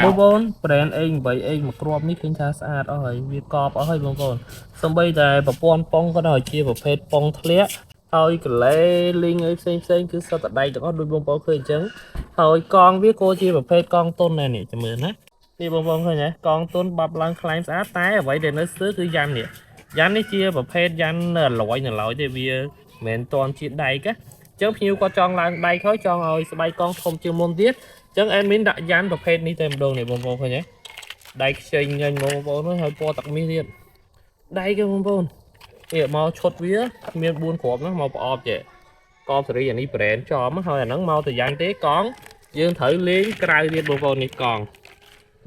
បងប្អូន brand អេ8អេមកគ្រាប់នេះឃើញថាស្អាតអស់ហើយវាកប់អស់ហើយបងប្អូនសំបីតែប្រព័ន្ធប៉ុងក៏ដោយជាប្រភេទប៉ុងធ្លាក់ហើយកលេលីងអីផ្សេងគឺសុទ្ធតែដៃទាំងអស់ដូចបងប្អូនឃើញអញ្ចឹងហើយកងវាក៏ជាប្រភេទកងតុនដែរនេះចាំមើលណានេះបងប្អូនឃើញហ៎កងតុនបាប់ឡើងខ្លាំងស្អាតតែអ្វីដែលនៅស្ទើរគឺយ៉ាន់នេះជាប្រភេទយ៉ាន់នៅឡើយទេវាមិនមែនតន់ជាដែកណាចឹងភ្ញៀវគាត់ចង់ឡើងដៃហើយចង់ឲ្យស្បែកកងធំជាងមុនទៀតចឹងអេដមីនដាក់យ៉ាន់ប្រភេទនេះតែម្ដងនេះបងប្អូនឃើញទេដៃខ្ចីញញបងប្អូនហើយពណ៌ទឹកមាសទៀតដៃគេបងប្អូននេះមកឈុតវាមាន4គ្រាប់ហ្នឹងមកប្រអប់ចេះកបសេរីអានេះ brand ចំហើយអាហ្នឹងមកទៅយ៉ាងទេកងយើងត្រូវលេងក្រៅទៀតបងប្អូននេះកង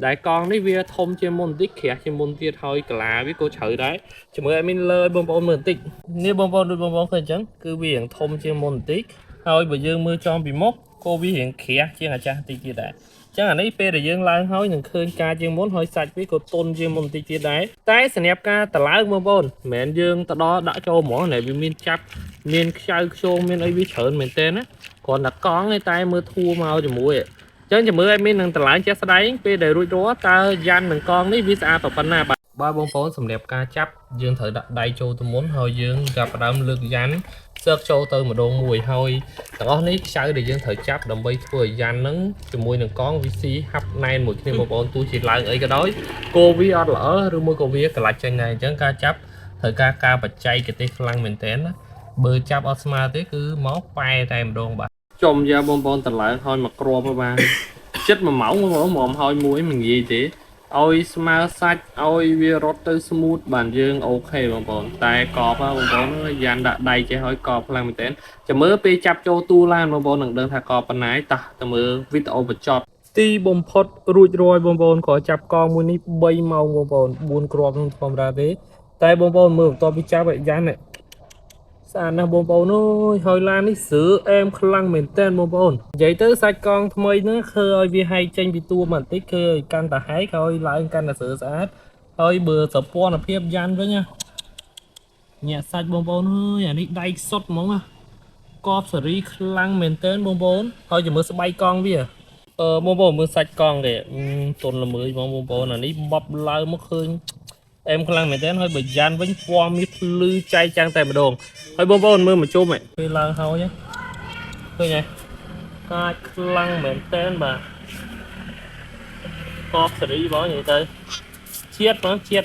ដែលកងនេះវាធំជាងមុនបន្តិចក្រាស់ជាងមុនទៀតហើយកលាវាក៏ជ្រៅដែរជាមួយអេដមីនលើបងប្អូនមើលបន្តិចនេះបងប្អូនដូចបងប្អូនឃើញអញ្ចឹងគឺវារៀងធំជាងមុនបន្តិចហើយបើយើងមើលចំពីមុខក៏វារៀងក្រាស់ជាងអាចាស់បន្តិចទៀតដែរចឹងអានេះពេលដែលយើងឡើងហើយនឹងឃើញការជាងមុនហើយសាច់វាក៏ទន់ជាងមុនបន្តិចទៀតដែរតែសម្រាប់ការតឡើងបងប្អូនមិនមែនយើងទៅដល់ដាក់ចូលហ្មងតែវាមានចាប់មានខ្ចៅខ្ជងមានអីវាច្រើនមែនតើណាគ្រាន់តែកង់ឯតែមើលធួមកជាមួយចឹងជំរឿអេមីននឹងតឡើងជាក់ស្ដែងពេលដែលរួចរាល់តើយ៉ាន់នឹងកង់នេះវាស្អាតប៉ុណ្ណាបាទបងប្អូនសម្រាប់ការចាប់យើងត្រូវដាក់ដៃចូលទៅមុនហើយយើងចាប់ផ្ដើមលើកយ៉ាន់សើកចូលទៅម្ដងមួយហើយទាំងអស់នេះខ្ចៅដែលយើងត្រូវចាប់ដើម្បីធ្វើឲ្យយ៉ាន់ហ្នឹងជាមួយនឹងកង់វាស៊ីហាប់ណែនមួយគ្នាបងប្អូនទោះជាឡើងអីក៏ដោយគោវាអត់ល្អឬមួយក៏វាកន្លាច់ចេញដែរអញ្ចឹងការចាប់ត្រូវការបច្ចេកទេសខ្លាំងមែនតើណាបើចាប់អត់ស្មើទេគឺមកប៉ែតែម្ដងបាទចំយ៉ាបងប្អូនតឡើងហើយមកគ្រាប់បាទចិត្ត1ម៉ោងបងប្អូនមកហើយមួយមិនងាយទេឲ្យស្មើសាច់ឲ្យវារត់ទៅស្មូតបានយើងអូខេបងប្អូនតែកប់បងប្អូនយ៉ាន់ដាក់ដៃចេះឲ្យកប់ខ្លាំងមែនទែនចាំមើលពេលចាប់ចូលទូឡានបងប្អូននឹងដឹងថាកប់ប៉ុណ្ណាតោះទៅមើលវីដេអូបញ្ចប់ទីបំផុតរួចរាល់បងប្អូនក៏ចាប់កងមួយនេះ3ម៉ោងបងប្អូន4គ្រាប់នឹងធម្មតាទេតែបងប្អូនមើលបន្ទាប់ពីចាប់ឲ្យយ៉ាន់នេះស្អាតណាស់បងប្អូនអើយហើយឡាននេះស្រើអែមខ្លាំងមែនតើបងប្អូននិយាយទៅសាច់កងថ្មីហ្នឹងឃើញឲ្យវាហែកចេញពីតួបន្តិចឃើញឲ្យកាន់តែហែកហើយឡើងកាន់តែស្រើស្អាតហើយបើសពណ៌ភាពយ៉ាន់វិញណាញាក់សាច់បងប្អូនអើយអានេះដៃសុទ្ធហ្មងណាកបសេរីខ្លាំងមែនតើបងប្អូនហើយចាំមើលស្បែកកងវាបងប្អូនមើលសាច់កងគេទន់ល្មើយបងប្អូនអានេះបបឡើងមកឃើញអែមខ្លាំងមែនតើហើយបើយ៉ាន់វិញពណ៌មាសភ្លឺចែកចាំងតែម្ដងហើយបងប្អូនមើលមកជុំពេលឡើងហើយឃើញទេកាចខ្លាំងមែនតើបាទកបសេរីបងនិយាយទៅជាតិបងជាតិ